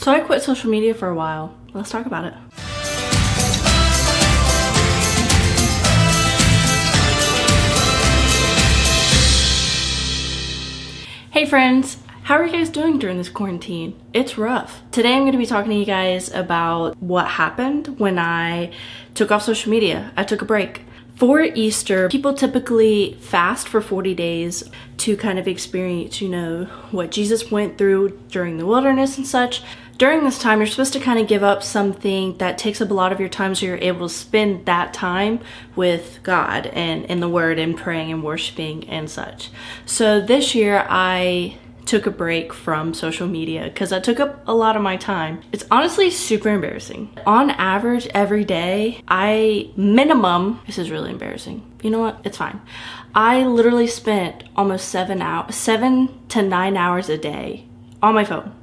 So I quit social media for a while. Let's talk about it. Hey friends, how are you guys doing during this quarantine? It's rough. Today I'm going to be talking to you guys about what happened when I took off social media. I took a break. For Easter, people typically fast for 40 days to kind of experience, what Jesus went through during the wilderness and such. During this time, you're supposed to kind of give up something that takes up a lot of your time so you're able to spend that time with God and in the Word and praying and worshiping and such. So this year, I took a break from social media because that took up a lot of my time. It's honestly super embarrassing. On average, every day, this is really embarrassing. You know what? It's fine. I literally spent almost 7 to 9 hours a day on my phone,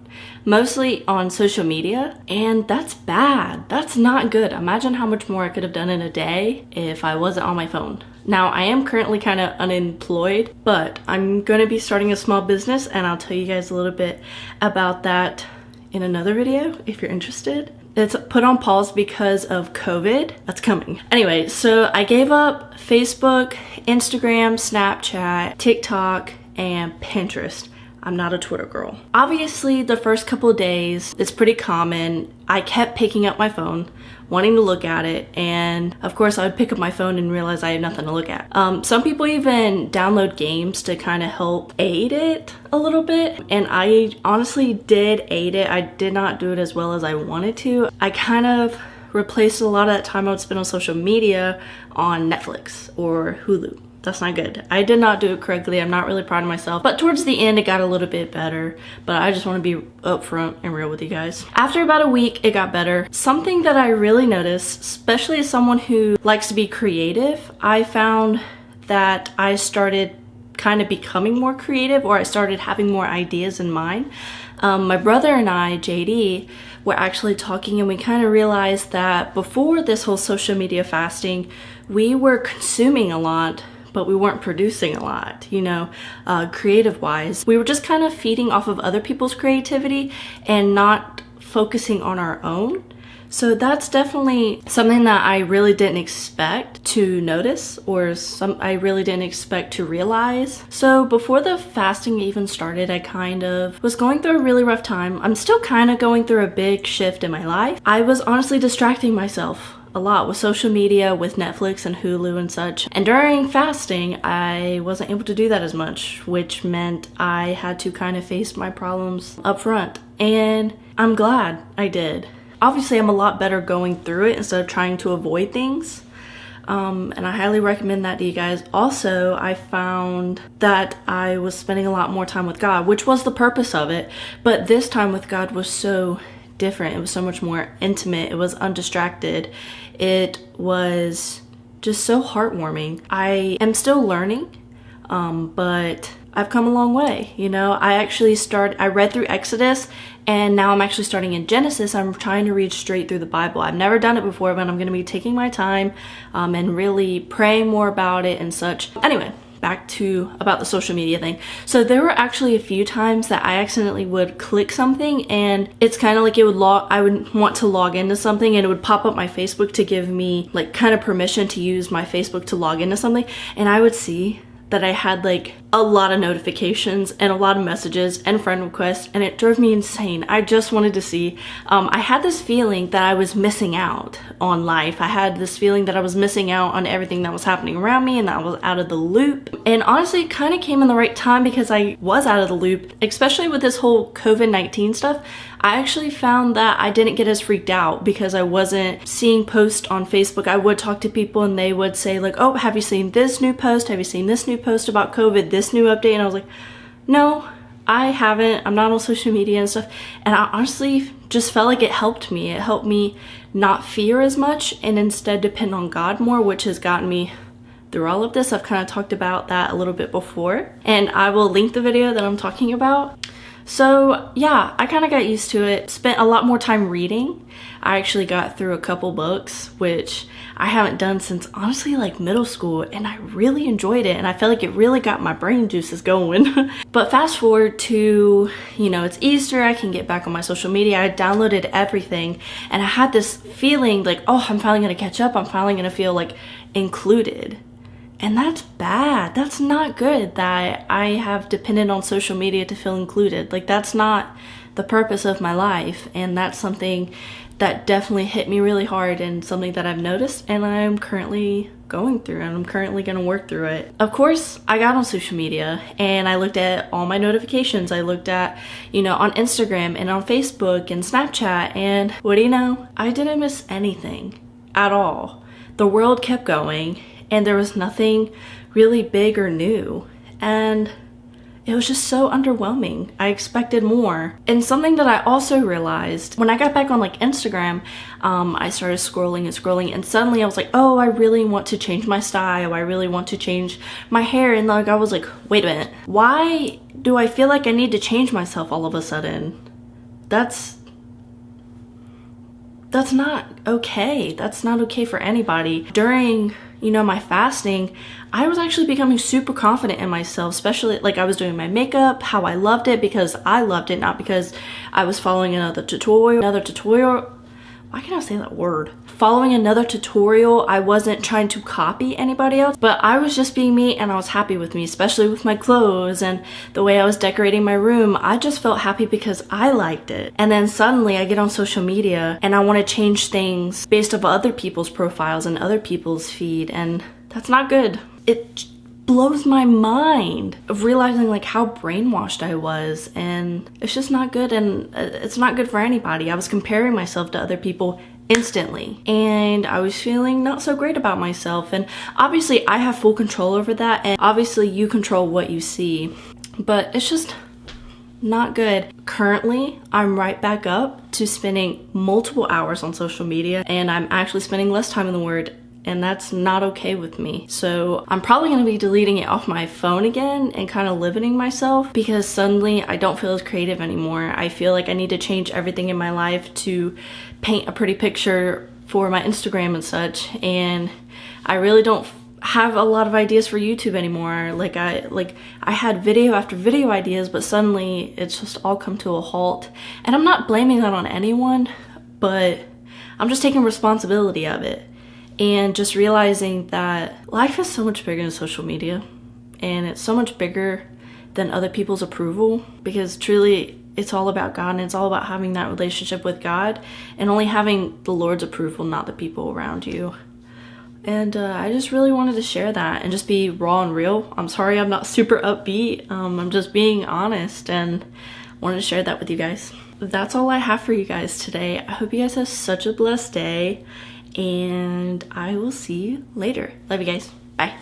mostly on social media, and that's bad. That's not good. Imagine how much more I could have done in a day if I wasn't on my phone. Now, I am currently kind of unemployed, but I'm going to be starting a small business, and I'll tell you guys a little bit about that in another video if you're interested. It's put on pause because of COVID. That's coming. Anyway, so I gave up Facebook, Instagram, Snapchat, TikTok, and Pinterest. I'm not a Twitter girl. Obviously, the first couple of days, it's pretty common. I kept picking up my phone, wanting to look at it, and of course I would pick up my phone and realize I had nothing to look at. Some people even download games to kind of help aid it a little bit, and I honestly did aid it. I did not do it as well as I wanted to. I kind of replaced a lot of that time I would spend on social media on Netflix or Hulu. That's not good. I did not do it correctly. I'm not really proud of myself. But towards the end, it got a little bit better. But I just want to be upfront and real with you guys. After about a week, it got better. Something that I really noticed, especially as someone who likes to be creative, I found that I started kind of becoming more creative, or I started having more ideas in mind. My brother and I, JD, were actually talking, and we kind of realized that before this whole social media fasting, we were consuming a lot, but we weren't producing a lot, creative wise. We were just kind of feeding off of other people's creativity and not focusing on our own. So that's definitely something that I really didn't expect to notice, or I really didn't expect to realize. So before the fasting even started, I kind of was going through a really rough time. I'm still kind of going through a big shift in my life. I was honestly distracting myself a lot with social media, with Netflix and Hulu and such. And during fasting, I wasn't able to do that as much, which meant I had to kind of face my problems up front. And I'm glad I did. Obviously, I'm a lot better going through it instead of trying to avoid things. And I highly recommend that to you guys. Also, I found that I was spending a lot more time with God, which was the purpose of it. But this time with God was so different. It was so much more intimate. It was undistracted. It was just so heartwarming. I am still learning, but I've come a long way. I read through Exodus, and now I'm actually starting in Genesis. I'm trying to read straight through the Bible. I've never done it before, but I'm going to be taking my time and really praying more about it and such. Anyway, back to about the social media thing. So there were actually a few times that I accidentally would click something, and it's kind of like I would want to log into something, and it would pop up my Facebook to give me like kind of permission to use my Facebook to log into something, and I would see that I had like a lot of notifications and a lot of messages and friend requests, and it drove me insane. I just wanted to see. I had this feeling that I was missing out on life. I had this feeling that I was missing out on everything that was happening around me and that I was out of the loop. And honestly, it kind of came in the right time because I was out of the loop, especially with this whole COVID-19 stuff. I actually found that I didn't get as freaked out because I wasn't seeing posts on Facebook. I would talk to people and they would say like, oh, have you seen this new post? Have you seen this new post about COVID, this new update? And I was like, no, I haven't. I'm not on social media and stuff. And I honestly just felt like it helped me. It helped me not fear as much and instead depend on God more, which has gotten me through all of this. I've kind of talked about that a little bit before, and I will link the video that I'm talking about. So yeah, I kind of got used to it. Spent a lot more time reading. I actually got through a couple books, which I haven't done since honestly like middle school, and I really enjoyed it, and I felt like it really got my brain juices going. But fast forward to, you know, it's Easter, I can get back on my social media. I downloaded everything, and I had this feeling like, oh, I'm finally gonna catch up. I'm finally gonna feel like included. And that's bad. That's not good that I have depended on social media to feel included. Like, that's not the purpose of my life. And that's something that definitely hit me really hard, and something that I've noticed and I'm currently going through, and I'm currently gonna work through it. Of course, I got on social media and I looked at all my notifications. I looked at, you know, on Instagram and on Facebook and Snapchat, and what do you know? I didn't miss anything at all. The world kept going, and there was nothing really big or new, and it was just so underwhelming. I expected more. And something that I also realized when I got back on like Instagram, I started scrolling, and suddenly I was like, oh, I really want to change my style. I really want to change my hair. And like, I was like, wait a minute, why do I feel like I need to change myself all of a sudden? That's not okay. That's not okay for anybody. During, you know, my fasting, I was actually becoming super confident in myself, especially like I was doing my makeup, how I loved it because I loved it, not because I was following another tutorial. Why can't I say that word? Following another tutorial. I wasn't trying to copy anybody else, but I was just being me, and I was happy with me, especially with my clothes and the way I was decorating my room. I just felt happy because I liked it. And then suddenly I get on social media and I want to change things based off other people's profiles and other people's feed, and that's not good. It blows my mind of realizing like how brainwashed I was, and it's just not good, and it's not good for anybody. I was comparing myself to other people instantly, and I was feeling not so great about myself, and obviously I have full control over that, and obviously you control what you see, but it's just not good. Currently, I'm right back up to spending multiple hours on social media, and I'm actually spending less time in the Word, and that's not okay with me. So I'm probably gonna be deleting it off my phone again and kind of limiting myself, because suddenly I don't feel as creative anymore. I feel like I need to change everything in my life to paint a pretty picture for my Instagram and such, and I really don't have a lot of ideas for YouTube anymore. Like I had video after video ideas, but suddenly it's just all come to a halt. And I'm not blaming that on anyone, but I'm just taking responsibility of it. And just realizing that life is so much bigger than social media, and it's so much bigger than other people's approval, because truly it's all about God, and it's all about having that relationship with God and only having the Lord's approval, not the people around you. And I just really wanted to share that and just be raw and real. I'm sorry I'm not super upbeat. I'm just being honest, and wanted to share that with you guys. That's all I have for you guys today. I hope you guys have such a blessed day, and I will see you later. Love you guys. Bye.